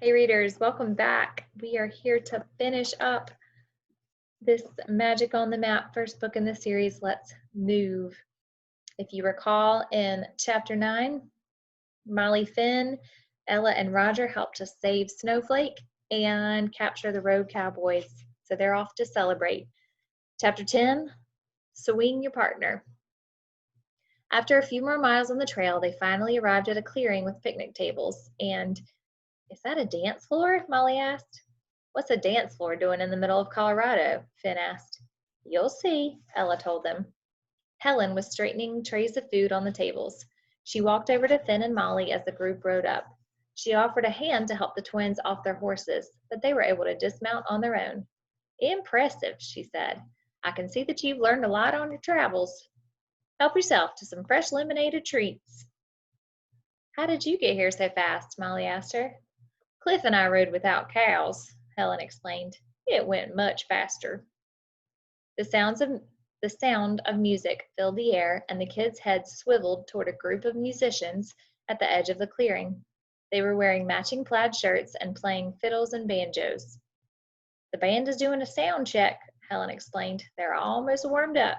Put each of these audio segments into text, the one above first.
Hey readers, welcome back. We are here to finish up this Magic on the Map first book in the series, Let's Move. If you recall, in chapter 9, Molly, Finn, Ella, and Roger helped to save Snowflake and capture the road cowboys. So they're off to celebrate. Chapter 10, Swing Your Partner. After a few more miles on the trail, they finally arrived at a clearing with picnic tables. And is that a dance floor? Molly asked. What's a dance floor doing in the middle of Colorado? Finn asked. You'll see, Ella told them. Helen was straightening trays of food on the tables. She walked over to Finn and Molly as the group rode up. She offered a hand to help the twins off their horses, but they were able to dismount on their own. Impressive, she said. I can see that you've learned a lot on your travels. Help yourself to some fresh lemonade or treats. How did you get here so fast? Molly asked her. Cliff and I rode without cows, Helen explained. It went much faster. The sound of music filled the air, and the kids' heads swiveled toward a group of musicians at the edge of the clearing. They were wearing matching plaid shirts and playing fiddles and banjos. The band is doing a sound check, Helen explained. They're almost warmed up.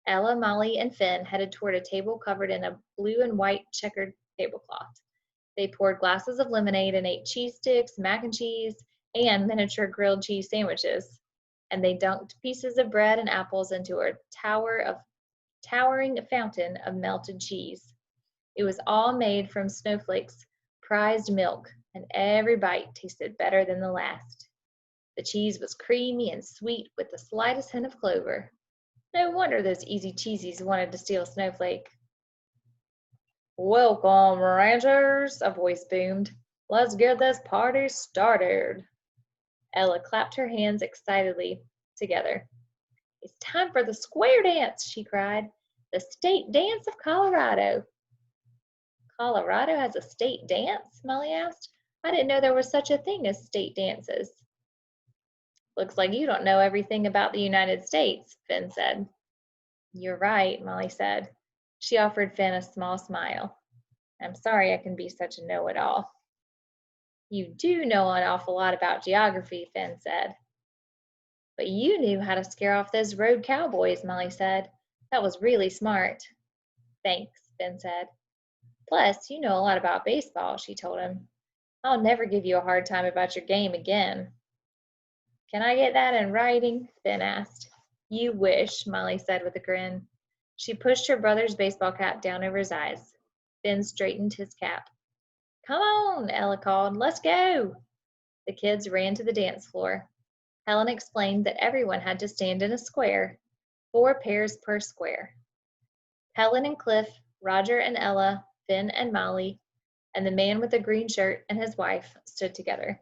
Ella, Molly, and Finn headed toward a table covered in a blue and white checkered tablecloth. They poured glasses of lemonade and ate cheese sticks, mac and cheese, and miniature grilled cheese sandwiches. And they dunked pieces of bread and apples into a towering fountain of melted cheese. It was all made from Snowflake's prized milk, and every bite tasted better than the last. The cheese was creamy and sweet with the slightest hint of clover. No wonder those easy cheesies wanted to steal Snowflake. Welcome, ranchers, a voice boomed. Let's get this party started. Ella clapped her hands excitedly together. It's time for the square dance, she cried. The state dance of Colorado. Colorado has a state dance? Molly asked. I didn't know there was such a thing as state dances. Looks like you don't know everything about the United States, Finn said. You're right, Molly said. She offered Finn a small smile. I'm sorry I can be such a know-it-all. You do know an awful lot about geography, Finn said. But you knew how to scare off those road cowboys, Molly said. That was really smart. Thanks, Finn said. Plus, you know a lot about baseball, she told him. I'll never give you a hard time about your game again. Can I get that in writing? Finn asked. You wish, Molly said with a grin. She pushed her brother's baseball cap down over his eyes. Finn straightened his cap. Come on, Ella called. Let's go. The kids ran to the dance floor. Helen explained that everyone had to stand in a square, 4 pairs per square. Helen and Cliff, Roger and Ella, Finn and Molly, and the man with the green shirt and his wife stood together.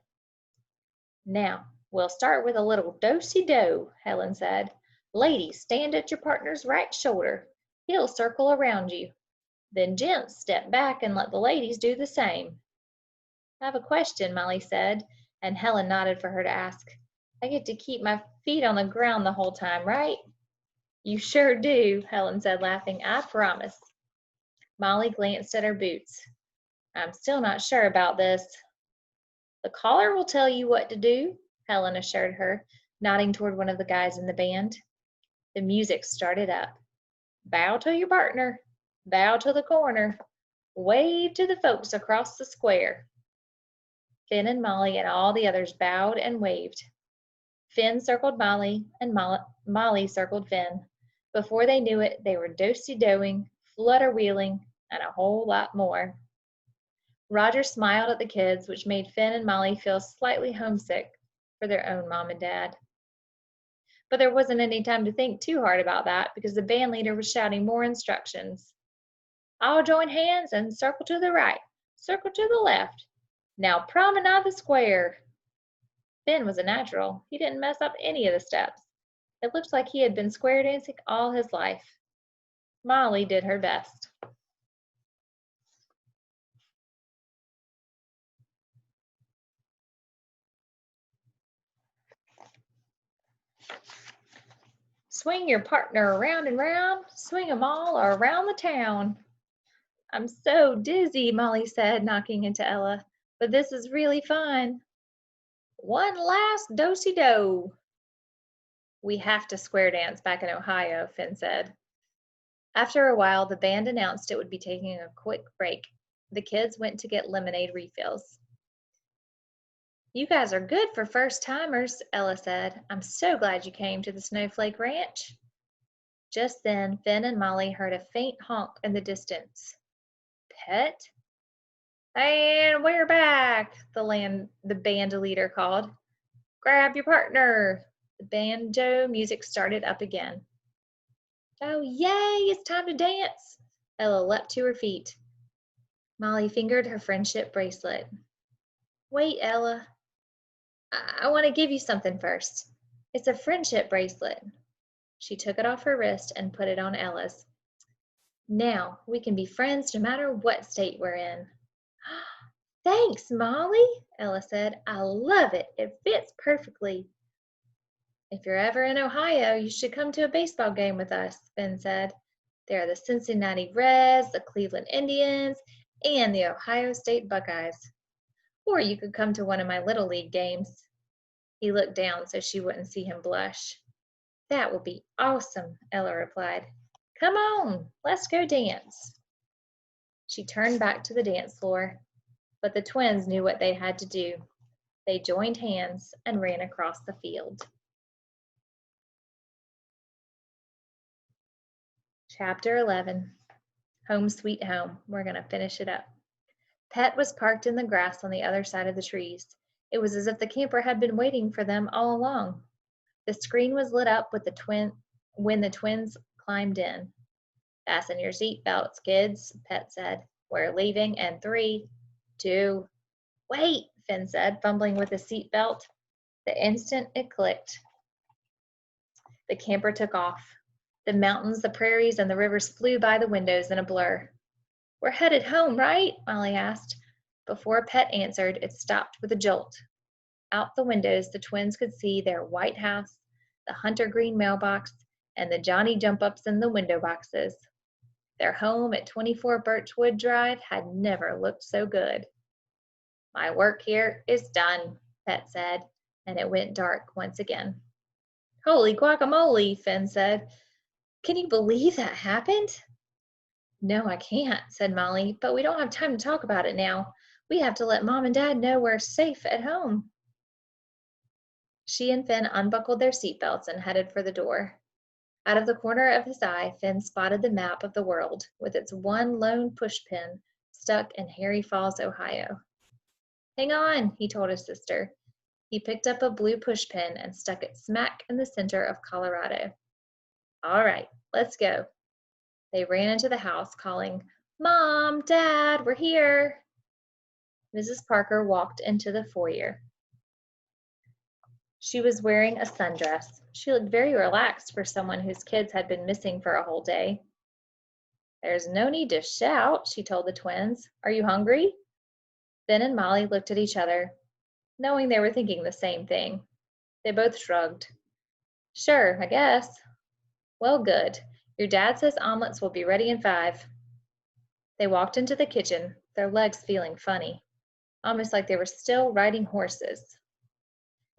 Now, we'll start with a little do-si-do, Helen said. Ladies, stand at your partner's right shoulder. He'll circle around you. Then gents, step back and let the ladies do the same. I have a question, Molly said, and Helen nodded for her to ask. I get to keep my feet on the ground the whole time, right? You sure do, Helen said, laughing. I promise. Molly glanced at her boots. I'm still not sure about this. The caller will tell you what to do, Helen assured her, nodding toward one of the guys in the band. The music started up. Bow to your partner. Bow to the corner. Wave to the folks across the square. Finn and Molly and all the others bowed and waved. Finn circled Molly, and Molly circled Finn. Before they knew it, they were do-si-doing, flutter-wheeling, and a whole lot more. Roger smiled at the kids, which made Finn and Molly feel slightly homesick for their own mom and dad. But there wasn't any time to think too hard about that because the band leader was shouting more instructions. All join hands and circle to the right, circle to the left. Now promenade the square. Finn was a natural. He didn't mess up any of the steps. It looked like he had been square dancing all his life. Molly did her best. Swing your partner around and round, swing 'em all around the town. I'm so dizzy, Molly said, knocking into Ella. but this is really fun. One last do-si-do. We have to square dance back in Ohio, Finn said. After a while, the band announced it would be taking a quick break. The kids went to get lemonade refills. You guys are good for first-timers, Ella said. I'm so glad you came to the Snowflake Ranch. Just then, Finn and Molly heard a faint honk in the distance. Pet? And we're back, the band leader called. Grab your partner. The banjo music started up again. Oh, yay, it's time to dance. Ella leapt to her feet. Molly fingered her friendship bracelet. Wait, Ella. I want to give you something first. It's a friendship bracelet. She took it off her wrist and put it on Ella's. Now we can be friends no matter what state we're in. Thanks, Molly, Ella said. I love it. It fits perfectly. If you're ever in Ohio, you should come to a baseball game with us, Ben said. There are the Cincinnati Reds, the Cleveland Indians, and the Ohio State Buckeyes. Or you could come to one of my Little League games. He looked down so she wouldn't see him blush. That will be awesome, Ella replied. Come on, let's go dance. She turned back to the dance floor, but the twins knew what they had to do. They joined hands and ran across the field. Chapter 11, Home Sweet Home. We're going to finish it up. Pet was parked in the grass on the other side of the trees. It was as if the camper had been waiting for them all along. The screen was lit up with when the twins climbed in. Fasten your seatbelts, kids, Pet said. We're leaving in 3, 2, wait, Finn said, fumbling with his seatbelt. The instant it clicked, the camper took off. The mountains, the prairies, and the rivers flew by the windows in a blur. We're headed home, right? Molly asked. Before Pet answered, it stopped with a jolt. Out the windows, the twins could see their white house, the hunter green mailbox, and the Johnny jump-ups in the window boxes. Their home at 24 Birchwood Drive had never looked so good. My work here is done, Pet said, and it went dark once again. Holy guacamole, Finn said. Can you believe that happened? No, I can't, said Molly, but we don't have time to talk about it now. We have to let Mom and Dad know we're safe at home. She and Finn unbuckled their seatbelts and headed for the door. Out of the corner of his eye, Finn spotted the map of the world with its one lone pushpin stuck in Harry Falls, Ohio. Hang on, he told his sister. He picked up a blue pushpin and stuck it smack in the center of Colorado. All right, let's go. They ran into the house calling, Mom, Dad, we're here. Mrs. Parker walked into the foyer. She was wearing a sundress. She looked very relaxed for someone whose kids had been missing for a whole day. There's no need to shout, she told the twins. Are you hungry? Ben and Molly looked at each other, knowing they were thinking the same thing. They both shrugged. Sure, I guess. Well, good. Your dad says omelets will be ready in 5. They walked into the kitchen, their legs feeling funny, almost like they were still riding horses.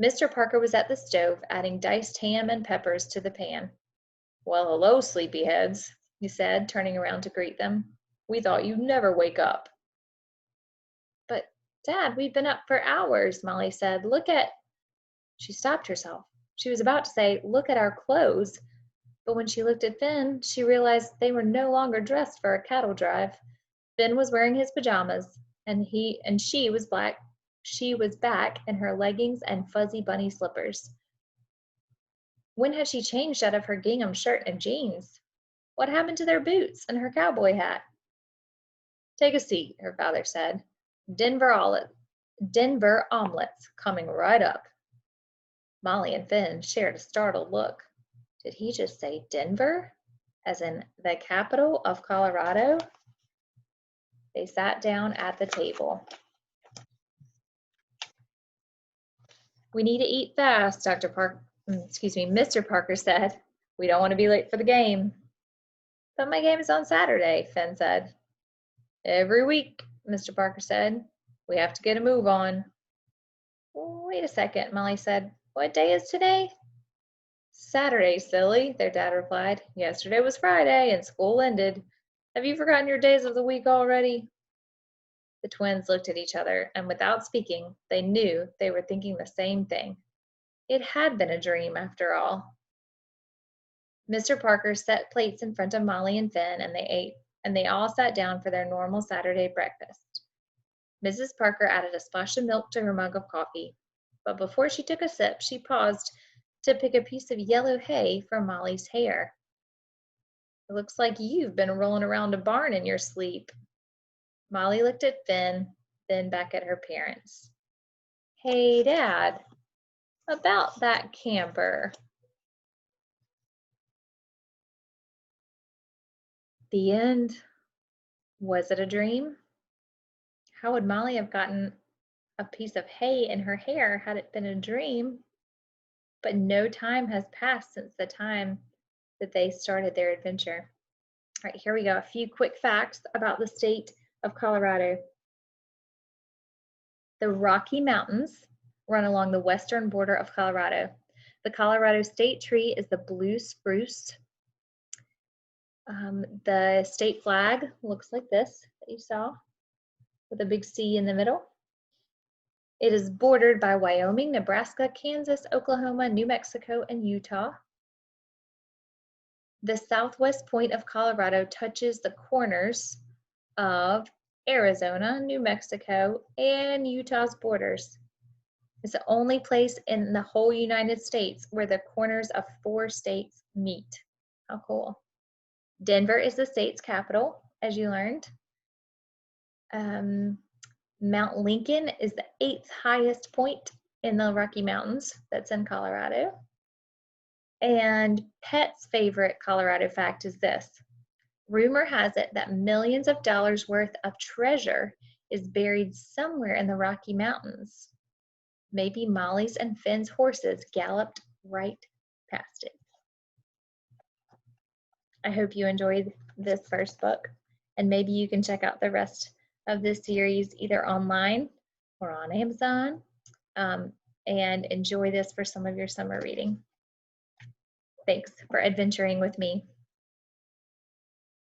Mr. Parker was at the stove, adding diced ham and peppers to the pan. Well, hello, sleepyheads, he said, turning around to greet them. We thought you'd never wake up. But, Dad, we've been up for hours, Molly said. Look at... She stopped herself. She was about to say, look at our clothes. But when she looked at Finn, she realized they were no longer dressed for a cattle drive. Finn was wearing his pajamas, and she was black. She was back in her leggings and fuzzy bunny slippers. When had she changed out of her gingham shirt and jeans? What happened to their boots and her cowboy hat? Take a seat, her father said. Denver omelets coming right up. Molly and Finn shared a startled look. Did he just say Denver? As in the capital of Colorado? They sat down at the table. We need to eat fast, Mr. Parker said. We don't want to be late for the game. But my game is on Saturday, Finn said. Every week, Mr. Parker said. We have to get a move on. Wait a second, Molly said. What day is today? Saturday, silly, their dad replied. Yesterday was Friday and school ended. Have you forgotten your days of the week already? The twins looked at each other, and without speaking, they knew they were thinking the same thing. It had been a dream, after all. Mr. Parker set plates in front of Molly and Finn, and they ate, and they all sat down for their normal Saturday breakfast. Mrs. Parker added a splash of milk to her mug of coffee, but before she took a sip, she paused to pick a piece of yellow hay from Molly's hair. It looks like you've been rolling around a barn in your sleep. Molly looked at Finn, then back at her parents. Hey, Dad, about that camper. The end. Was it a dream? How would Molly have gotten a piece of hay in her hair had it been a dream? But no time has passed since the time that they started their adventure. All right, here we go. A few quick facts about the state of Colorado. The Rocky Mountains run along the western border of Colorado. The Colorado state tree is the blue spruce. The state flag looks like this that you saw, with a big C in the middle. It is bordered by Wyoming, Nebraska, Kansas, Oklahoma, New Mexico, and Utah. The southwest point of Colorado touches the corners of Arizona, New Mexico, and Utah's borders. It's the only place in the whole United States where the corners of 4 states meet. How cool. Denver is the state's capital, as you learned. Mount Lincoln is the 8th highest point in the Rocky Mountains that's in Colorado. And Pet's favorite Colorado fact is this. Rumor has it that millions of dollars worth of treasure is buried somewhere in the Rocky Mountains. Maybe Molly's and Finn's horses galloped right past it. I hope you enjoyed this first book, and maybe you can check out the rest of this series either online or on Amazon, and enjoy this for some of your summer reading. Thanks for adventuring with me.